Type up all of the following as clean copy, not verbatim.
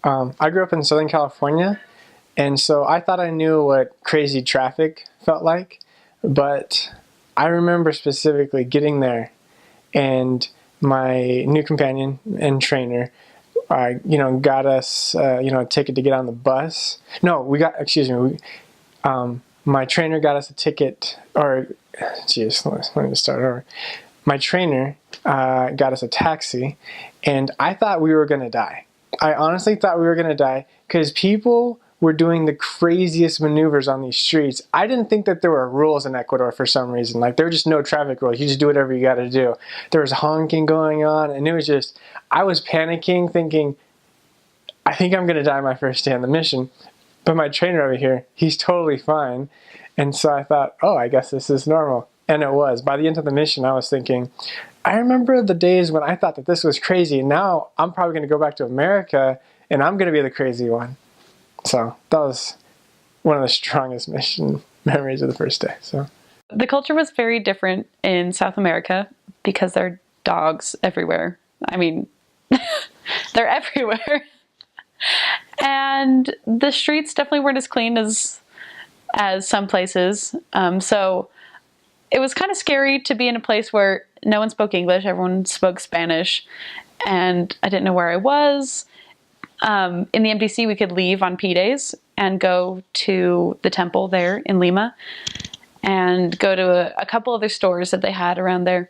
I grew up in Southern California, and so I thought I knew what crazy traffic felt like, but I remember specifically getting there and my new companion and trainer, got us, a ticket to get on the bus. No, excuse me, my trainer got us a ticket, let me just start over. My trainer got us a taxi, and I thought we were going to die. I honestly thought we were going to die because people were doing the craziest maneuvers on these streets. I didn't think that there were rules in Ecuador for some reason. Like, there were just no traffic rules. You just do whatever you got to do. There was honking going on, and it was just, I was panicking, thinking, I think I'm going to die my first day on the mission. But my trainer over here, he's totally fine. And so I thought, oh, I guess this is normal. And it was. By the end of the mission, I was thinking, I remember the days when I thought that this was crazy. And now I'm probably going to go back to America, and I'm going to be the crazy one. So that was one of the strongest mission memories of the first day. So the culture was very different in South America because there are dogs everywhere. I mean, they're everywhere. And the streets definitely weren't as clean as some places. So it was kind of scary to be in a place where no one spoke English, everyone spoke Spanish, and I didn't know where I was. In the MDC, we could leave on P days and go to the temple there in Lima and go to a couple other stores that they had around there.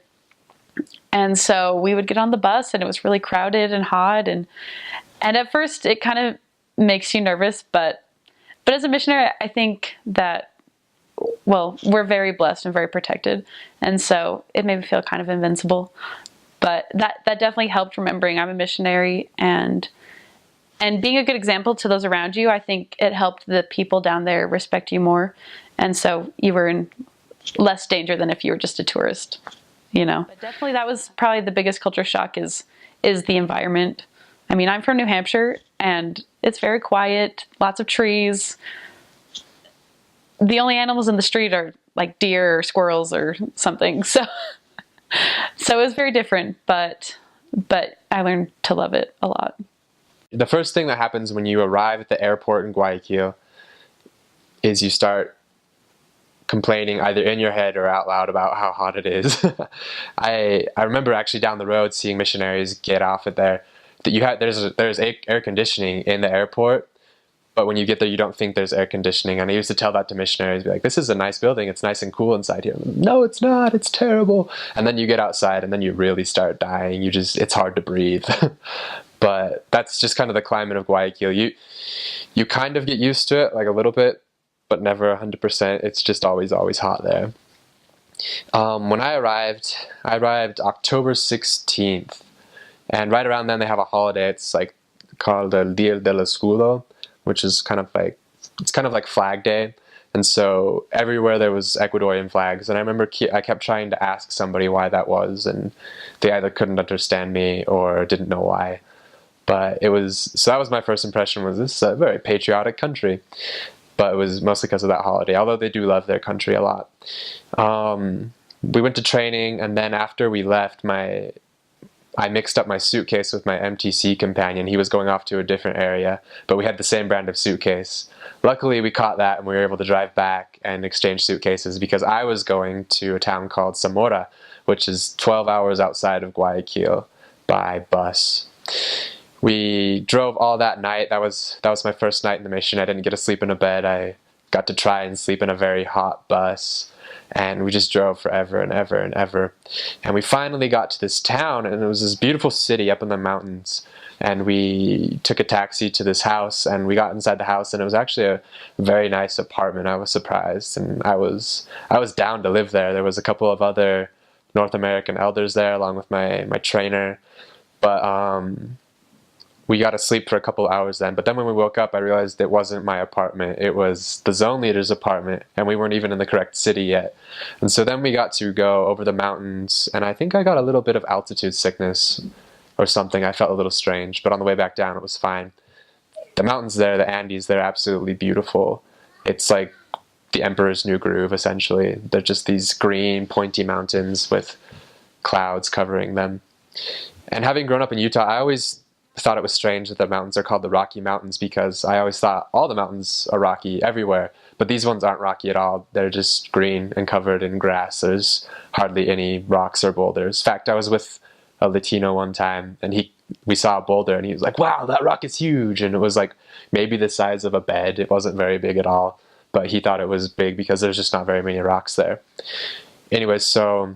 And so we would get on the bus, and it was really crowded and hot, and at first it kind of makes you nervous, but as a missionary, I think that, well, we're very blessed and very protected, and so it made me feel kind of invincible. But that definitely helped, remembering I'm a missionary and being a good example to those around you. I think it helped the people down there respect you more, and so you were in less danger than if you were just a tourist, But definitely that was probably the biggest culture shock is the environment. I mean, I'm from New Hampshire, and it's very quiet, lots of trees. The only animals in the street are like deer or squirrels or something. So it was very different, but I learned to love it a lot. The first thing that happens when you arrive at the airport in Guayaquil is you start complaining either in your head or out loud about how hot it is. I remember actually down the road seeing missionaries get off at there. There's air conditioning in the airport, but when you get there, you don't think there's air conditioning. And I used to tell that to missionaries, be like, this is a nice building. It's nice and cool inside here. No, it's not. It's terrible. And then you get outside, and then you really start dying. It's hard to breathe. But that's just kind of the climate of Guayaquil. You kind of get used to it, like a little bit, but never 100%. It's just always hot there. When I arrived October 16th. And right around then they have a holiday. It's like called El Día del Escudo, which is kind of like Flag Day. And so everywhere there was Ecuadorian flags. And I remember I kept trying to ask somebody why that was, and they either couldn't understand me or didn't know why. But that was my first impression, was this is a very patriotic country. But it was mostly because of that holiday, although they do love their country a lot. We went to training, and then after we left, I mixed up my suitcase with my MTC companion. He was going off to a different area, but we had the same brand of suitcase. Luckily, we caught that, and we were able to drive back and exchange suitcases, because I was going to a town called Zamora, which is 12 hours outside of Guayaquil by bus. We drove all that night. That was my first night in the mission. I didn't get to sleep in a bed. I got to try and sleep in a very hot bus. And we just drove forever and ever and ever. And we finally got to this town, and it was this beautiful city up in the mountains. And we took a taxi to this house, and we got inside the house, and it was actually a very nice apartment. I was surprised, and I was down to live there. There was a couple of other North American elders there, along with my trainer. But we got to sleep for a couple hours then. But then when we woke up, I realized it wasn't my apartment. It was the zone leader's apartment, and we weren't even in the correct city yet. And so then we got to go over the mountains, and I think I got a little bit of altitude sickness or something. I felt a little strange, but on the way back down, it was fine. The mountains there, the Andes, they're absolutely beautiful. It's like the Emperor's New Groove, essentially. They're just these green, pointy mountains with clouds covering them. And having grown up in Utah, I always thought it was strange that the mountains are called the Rocky Mountains, because I always thought all the mountains are rocky everywhere, but these ones aren't rocky at all. They're just green and covered in grass. There's hardly any rocks or boulders. In fact, I was with a Latino one time, and we saw a boulder, and he was like, "Wow, that rock is huge!" And it was like maybe the size of a bed. It wasn't very big at all, but he thought it was big because there's just not very many rocks there. Anyways, so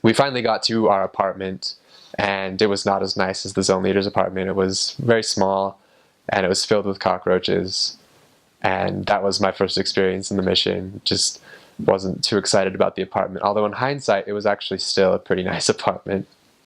we finally got to our apartment, and it was not as nice as the zone leader's apartment. It was very small, and it was filled with cockroaches. And that was my first experience in the mission. Just wasn't too excited about the apartment. Although in hindsight, it was actually still a pretty nice apartment.